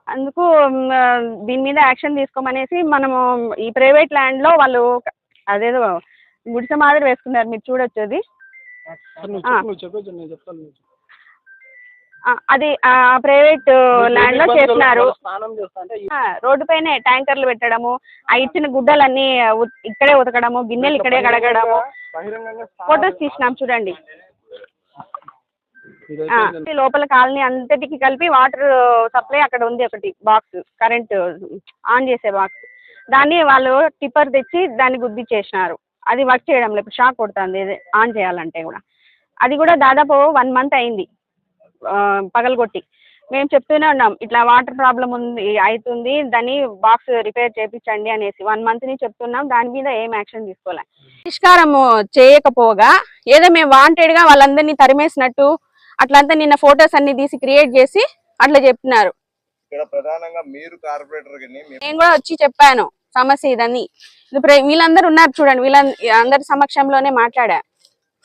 అందుకు దీని మీద యాక్షన్ తీసుకోమనేసి మనము ఈ ప్రైవేట్ ల్యాండ్ లో వాళ్ళు అదేదో గుడిసె మాదిరి వేసుకున్నారు, మీరు చూడొచ్చు. అది అది ప్రైవేట్ ల్యాండ్ లో చేస్తున్నారు. రోడ్డు పైన ట్యాంకర్లు పెట్టడము, ఆ ఇచ్చిన గుడ్డలన్నీ ఇక్కడే ఉతకడము, గిన్నెలు ఇక్కడే కడగడము. ఫొటోస్ తీసినాం చూడండి. లోపల కాలనీ అంతటికి కలిపి వాటర్ సప్లై అక్కడ ఉంది, ఒకటి బాక్స్, కరెంట్ ఆన్ చేసే బాక్స్. దాన్ని వాళ్ళు టిప్పర్ తెచ్చి దాన్ని గుద్ది చేసినారు. అది వర్క్ చేయడం లేదు, షాక్ కొడుతుంది ఆన్ చేయాలంటే కూడా. అది కూడా దాదాపు 1 month అయింది పగలగొట్టి. మేము చెప్తూనే ఉన్నాం, ఇట్లా వాటర్ ప్రాబ్లం ఉంది అవుతుంది, దాన్ని బాక్స్ రిపేర్ చేయించండి అనేసి 1 month నుంచి చెప్తున్నాం. దాని మీద ఏం యాక్షన్ తీసుకోలే. పరిష్కారం చేయకపోగా ఏదో మేము వాంటెడ్గా వాళ్ళందరినీ తరిమేసినట్టు అట్లంతా నిన్న ఫొటోస్ అన్ని తీసి క్రియేట్ చేసి అట్లా చెప్తున్నారు. నేను కూడా వచ్చి చెప్పాను సమస్య ఇదని. వీళ్ళందరూ ఉన్నారు చూడండి, వీళ్ళందరి సమక్షంలోనే మాట్లాడా.